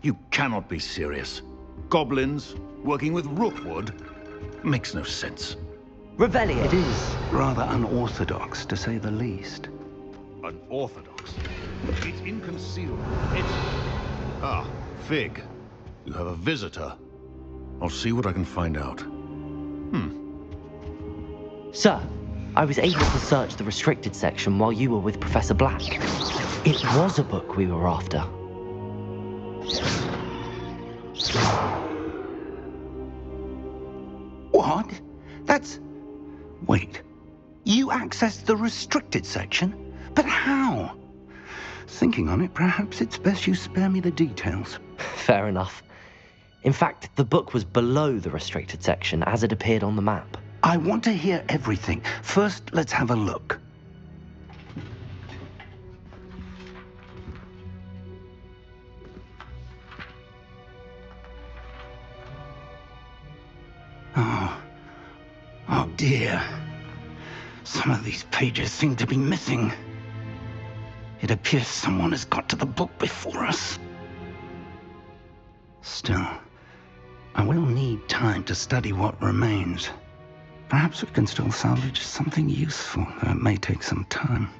You cannot be serious. Goblins working with Rookwood? Makes no sense. Revelio. It is rather unorthodox, to say the least. Unorthodox? It's inconceivable. It's... Ah, Fig. You have a visitor. I'll see what I can find out. Sir, I was able to search the restricted section while you were with Professor Black. It was a book we were after. What? That's... Wait. You accessed the restricted section? But how? Thinking on it, perhaps it's best you spare me the details. Fair enough. In fact, the book was below the restricted section as it appeared on the map. I want to hear everything. First, let's have a look. Oh dear. Some of these pages seem to be missing. It appears someone has got to the book before us. Still, I will need time to study what remains. Perhaps we can still salvage something useful, though it may take some time.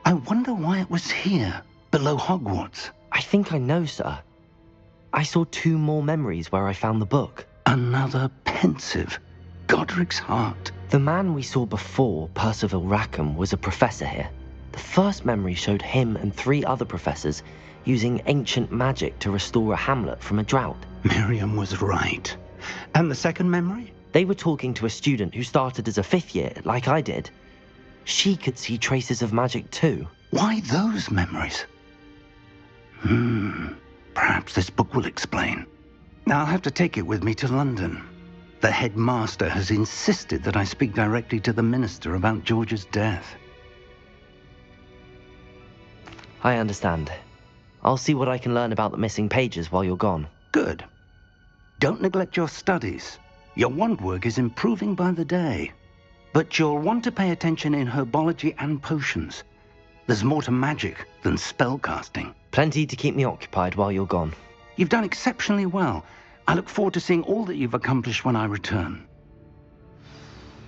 I wonder why it was here, below Hogwarts. I think I know, sir. I saw 2 more memories where I found the book. Another pensive. Godric's heart. The man we saw before, Percival Rackham, was a professor here. The first memory showed him and 3 other professors using ancient magic to restore a hamlet from a drought. Miriam was right. And the second memory? They were talking to a student who started as a 5th year, like I did. She could see traces of magic too. Why those memories? Perhaps this book will explain. Now I'll have to take it with me to London. The headmaster has insisted that I speak directly to the minister about George's death. I understand. I'll see what I can learn about the missing pages while you're gone. Good. Don't neglect your studies. Your wand work is improving by the day. But you'll want to pay attention in herbology and potions. There's more to magic than spellcasting. Plenty to keep me occupied while you're gone. You've done exceptionally well. I look forward to seeing all that you've accomplished when I return.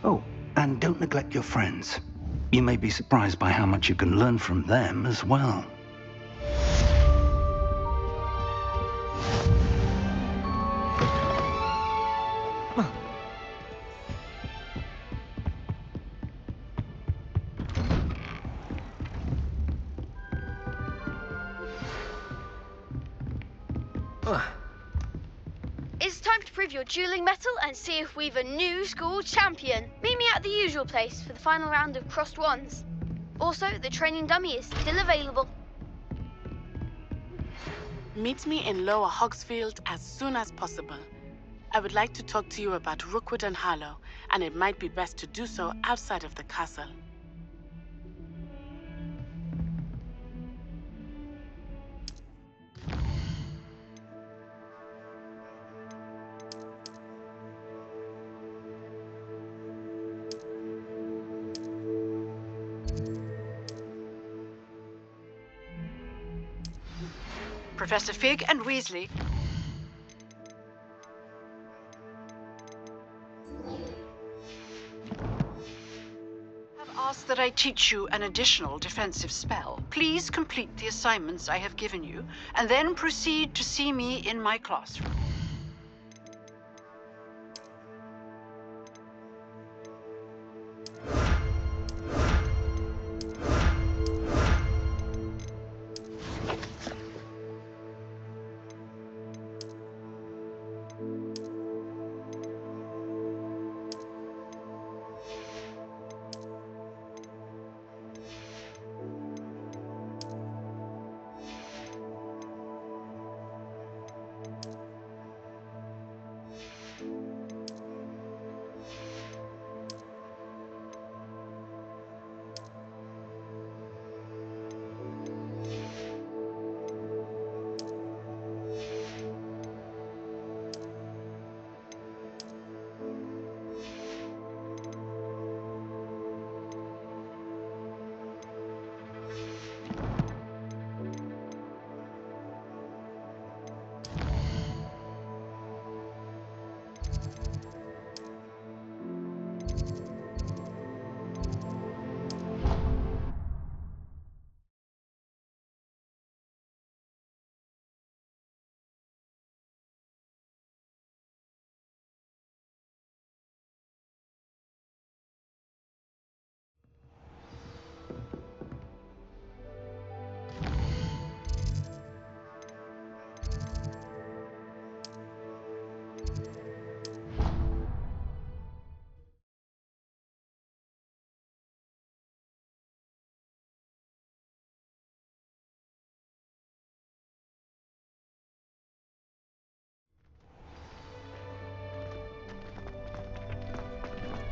Oh, and don't neglect your friends. You may be surprised by how much you can learn from them as well. It's time to prove your dueling mettle and see if we've a new school champion. Meet me at the usual place for the final round of crossed wands. Also, the training dummy is still available. Meet me in Lower Hogsfield as soon as possible. I would like to talk to you about Rookwood and Harlow, and it might be best to do so outside of the castle. Professor Fig and Weasley. Have asked that I teach you an additional defensive spell. Please complete the assignments I have given you, and then proceed to see me in my classroom.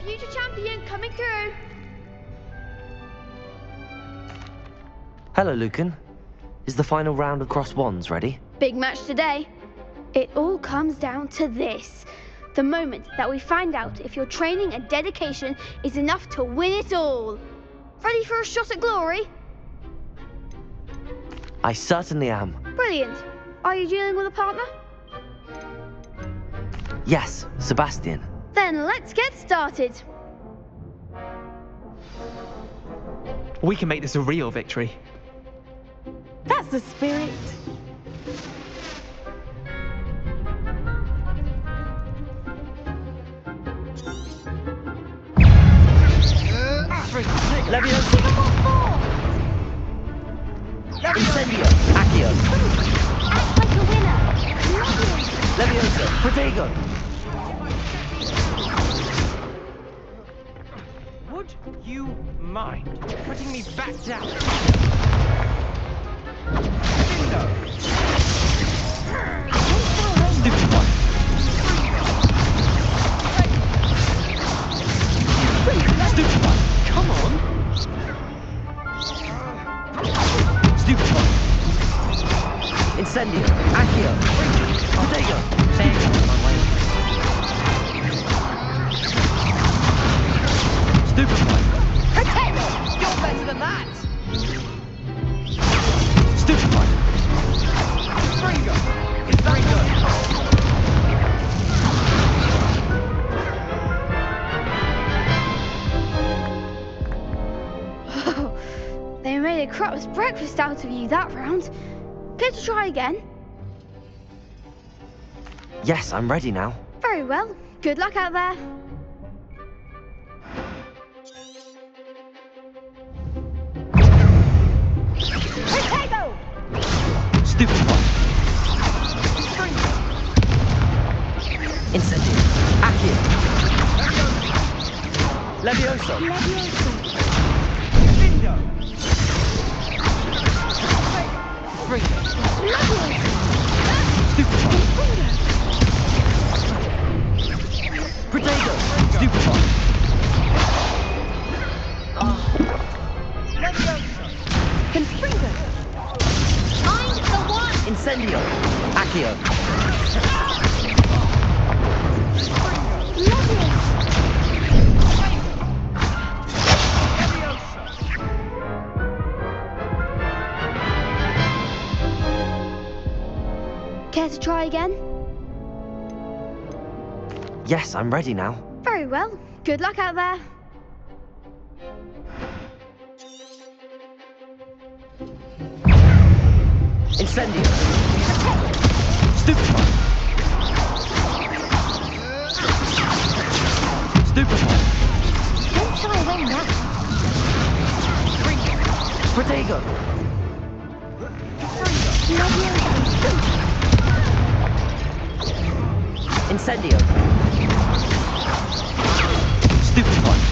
future champion coming through. Hello, Lucan. Is the final round of crosswands ready? Big match today. It all comes down to this. The moment that we find out if your training and dedication is enough to win it all. Ready for a shot at glory? I certainly am. Brilliant. Are you dealing with a partner? Yes, Sebastian. Then let's get started. We can make this a real victory. That's the spirit. Leviosa! Incendio! Accio! Act like a winner. Leviosa! Protego! Would you mind putting me back down? Bingo! Stupid one! Stupid one! Come on! Stupid one! Incendio! Accio! Protego! Staying out of my way. Stupid one! Potato! You're better than that! Stupid one! Fringo! It's very good. They made a crap's breakfast out of you that round. Care to try again? Yes, I'm ready now. Very well. Good luck out there. Potato! Stupid one! Incendio! Accio! Levioso! Bingo! Stupid one! Protego! Stupid one! Confringo! Find the one! Incendio! Accio! Care to try again? Yes, I'm ready now. Very well. Good luck out there. Incendio! Stupid one! Stupid one! Don't try and win that. Protego! Incendio! Stupid one!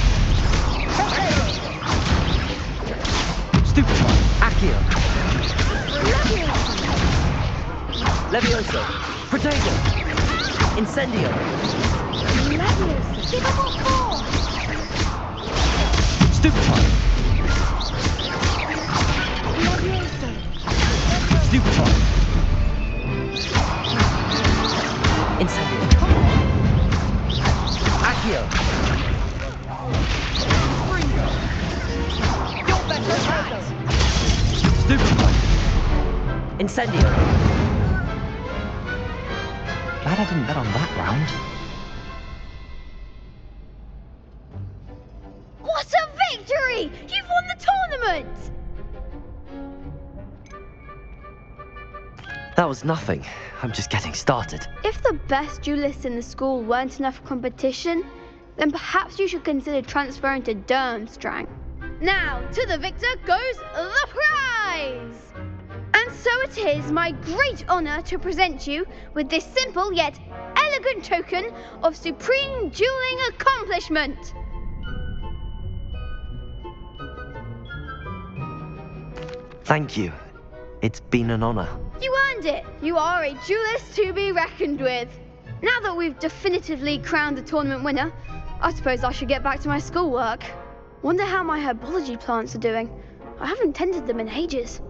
Stupid one! Accio! Levioso! Protego! Incendio! Give up on four. Stupid one! Stupid one! Incendio! Accio! You're better than that! Stupid one! Incendio! Glad I didn't bet on that round. What a victory! You've won the tournament! That was nothing. I'm just getting started. If the best duelists in the school weren't enough competition, then perhaps you should consider transferring to Durmstrang. Now, to the victor goes the prize! And so it is my great honour to present you with this simple yet elegant token of supreme dueling accomplishment. Thank you. It's been an honour. You earned it! You are a duelist to be reckoned with. Now that we've definitively crowned the tournament winner, I suppose I should get back to my schoolwork. Wonder how my herbology plants are doing. I haven't tended them in ages.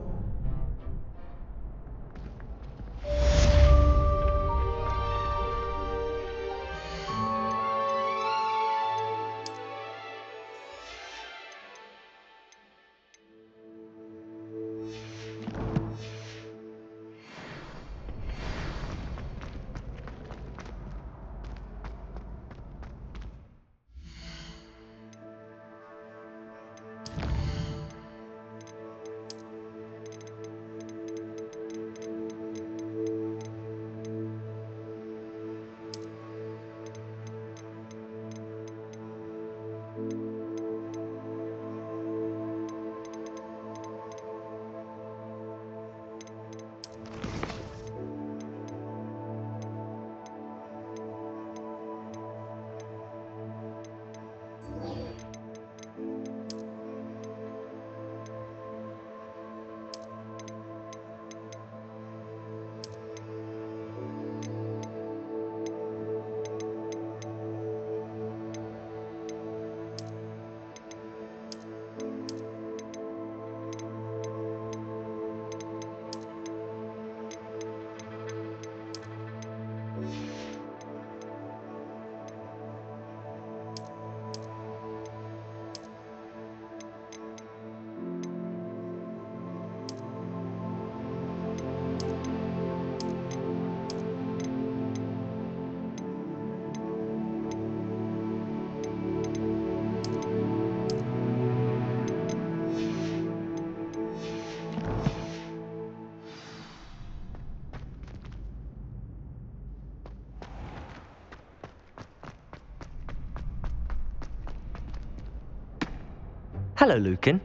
Hello, Lucan.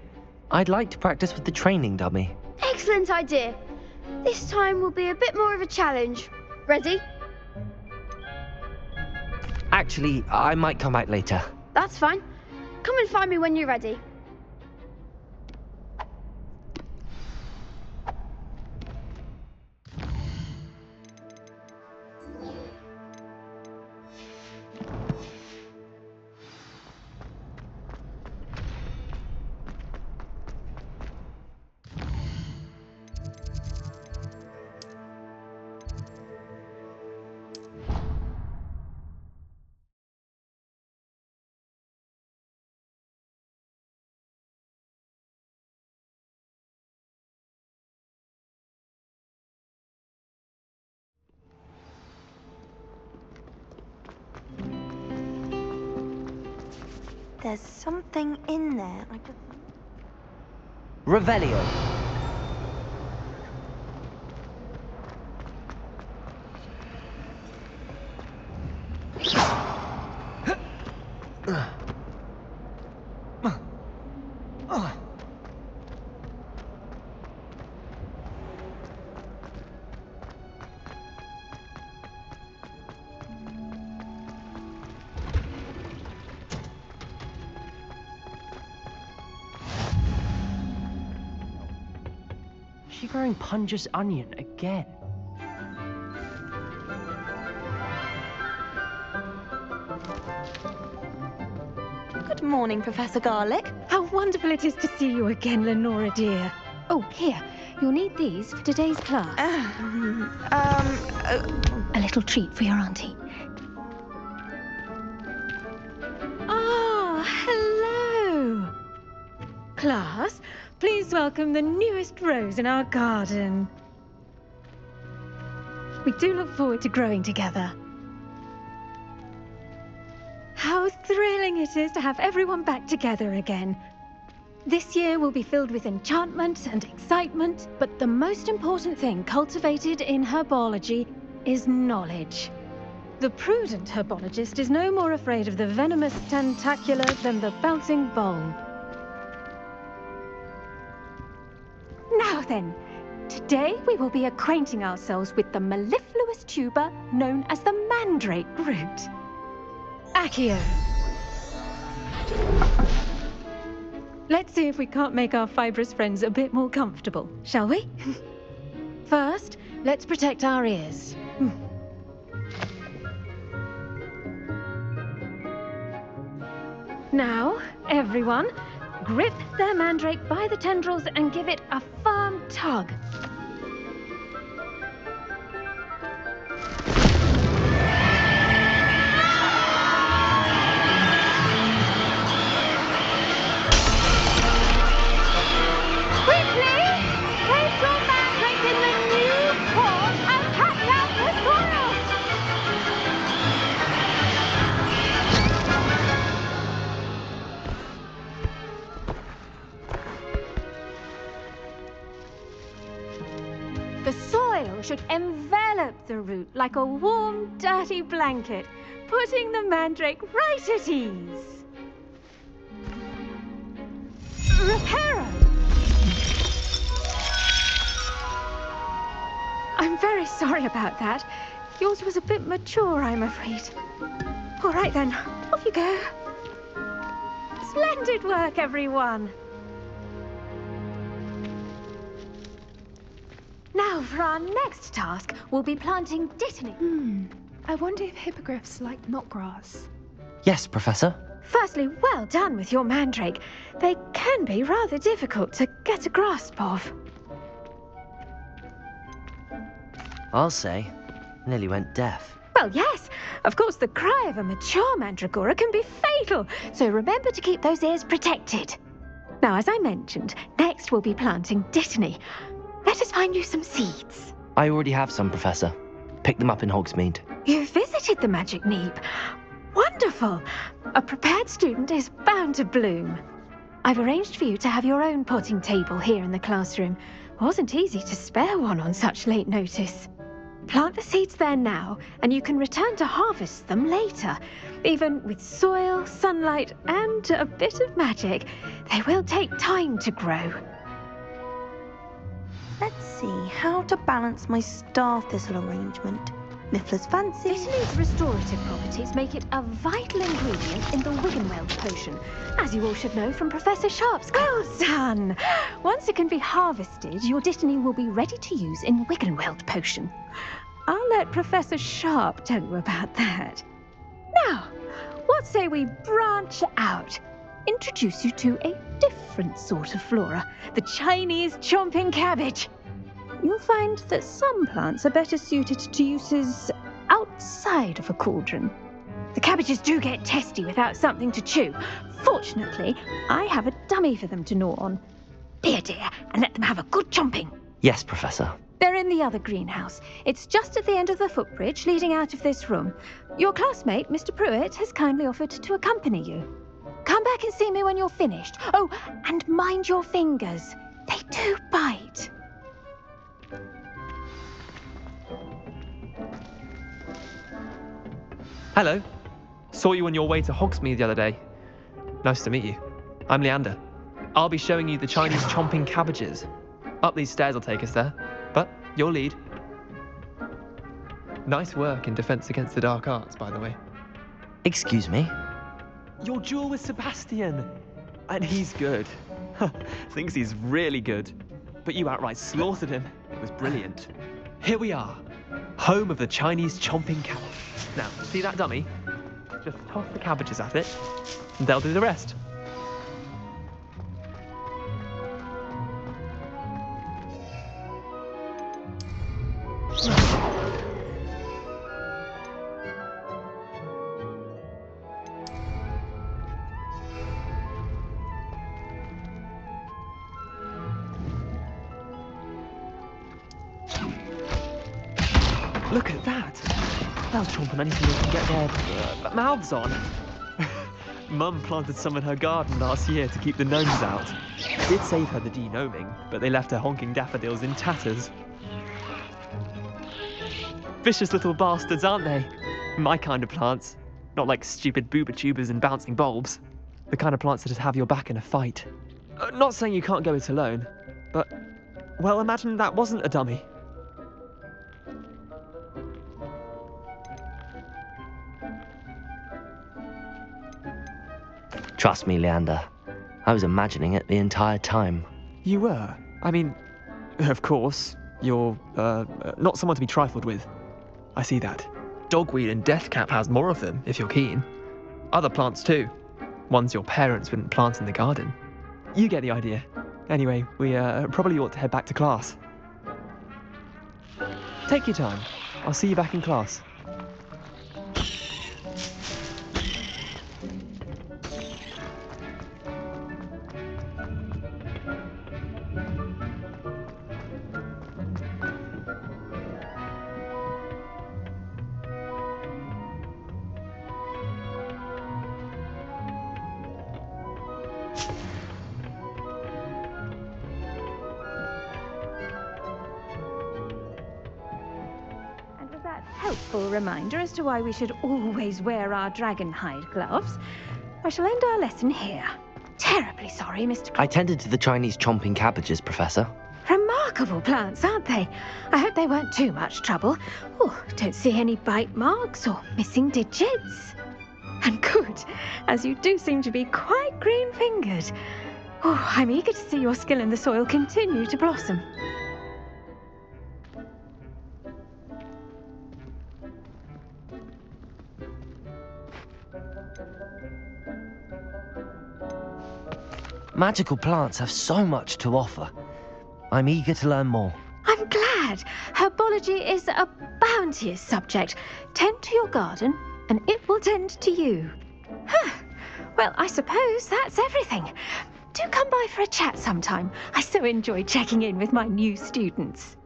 I'd like to practice with the training dummy. Excellent idea. This time will be a bit more of a challenge. Ready? Actually, I might come back later. That's fine. Come and find me when you're ready. There's something in there. Revelio. She growing Punja's onion again. Good morning, Professor Garlic. How wonderful it is to see you again, Lenora dear. Oh, here, you'll need these for today's class. A little treat for your auntie. Ah, hello. Class, please welcome the newest rose in our garden. We do look forward to growing together. How thrilling it is to have everyone back together again. This year will be filled with enchantment and excitement, but the most important thing cultivated in herbology is knowledge. The prudent herbologist is no more afraid of the venomous tentacula than the bouncing bulb. Now then, today we will be acquainting ourselves with the mellifluous tuber known as the mandrake root. Accio. Let's see if we can't make our fibrous friends a bit more comfortable, shall we? First, let's protect our ears. Now, everyone, grip their mandrake by the tendrils and give it a firm tug. Quickly, place your mandrake in the new pot and patch out the soil. The soil should envelop the root like a warm, dirty blanket, putting the mandrake right at ease. Reparo! I'm very sorry about that. Yours was a bit mature, I'm afraid. All right then, off you go. Splendid work, everyone. Now, for our next task, we'll be planting dittany. I wonder if hippogriffs like knotgrass. Yes, Professor. Firstly, well done with your mandrake. They can be rather difficult to get a grasp of. I'll say, nearly went deaf. Well, yes. Of course, the cry of a mature mandragora can be fatal, so remember to keep those ears protected. Now, as I mentioned, next we'll be planting dittany. Let us find you some seeds. I already have some, Professor. Picked them up in Hogsmeade. You visited the Magic Neep. Wonderful. A prepared student is bound to bloom. I've arranged for you to have your own potting table here in the classroom. Wasn't easy to spare one on such late notice. Plant the seeds there now, and you can return to harvest them later. Even with soil, sunlight, and a bit of magic, they will take time to grow. Let's see how to balance my star thistle arrangement. Mifflin's fancy. Dittany's restorative properties make it a vital ingredient in the Wiggenweld potion, as you all should know from Professor Sharp's. Well done! Once it can be harvested, your dittany will be ready to use in Wiggenweld potion. I'll let Professor Sharp tell you about that. Now, what say we branch out? Introduce you to a different sort of flora, the Chinese chomping cabbage. You'll find that some plants are better suited to uses outside of a cauldron. The cabbages do get testy without something to chew. Fortunately, I have a dummy for them to gnaw on. Be a dear and let them have a good chomping. Yes, Professor. They're in the other greenhouse. It's just at the end of the footbridge leading out of this room. Your classmate, Mr. Pruitt, has kindly offered to accompany you. Come back and see me when you're finished. Oh, and mind your fingers. They do bite. Hello. Saw you on your way to Hogsmeade the other day. Nice to meet you. I'm Leander. I'll be showing you the Chinese chomping cabbages. Up these stairs will take us there, but you'll lead. Nice work in Defense Against the Dark Arts, by the way. Excuse me? Your duel with Sebastian! And he's good. Thinks he's really good. But you outright slaughtered him. It was brilliant. Here we are. Home of the Chinese chomping cabbage. Now, see that dummy? Just toss the cabbages at it, and they'll do the rest. Look at that! They'll chomp on anything they can get their mouths on. Mum planted some in her garden last year to keep the gnomes out. Did save her the de-gnoming, but they left her honking daffodils in tatters. Vicious little bastards, aren't they? My kind of plants. Not like stupid booba tubers and bouncing bulbs. The kind of plants that just have your back in a fight. Not saying you can't go it alone, but, well, imagine that wasn't a dummy. Trust me, Leander. I was imagining it the entire time. You were? I mean, of course, you're, not someone to be trifled with. I see that. Dogweed and deathcap has more of them, if you're keen. Other plants too. ones your parents wouldn't plant in the garden. You get the idea. Anyway, we probably ought to head back to class. Take your time. I'll see you back in class. Helpful reminder as to why we should always wear our dragon hide gloves. I shall end our lesson here. Terribly sorry, Mr. I tended to the Chinese chomping cabbages, Professor. Remarkable plants, aren't they? I hope they weren't too much trouble. Oh, don't see any bite marks or missing digits. And good, as you do seem to be quite green-fingered. Oh, I'm eager to see your skill in the soil continue to blossom. Magical plants have so much to offer. I'm eager to learn more. I'm glad. Herbology is a bounteous subject. Tend to your garden, and it will tend to you. Well, I suppose that's everything. Do come by for a chat sometime. I so enjoy checking in with my new students.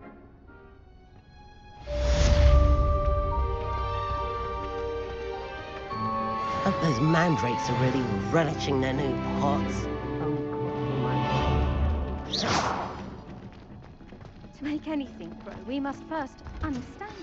Hope those mandrakes are really relishing their new pots. To make anything grow, we must first understand.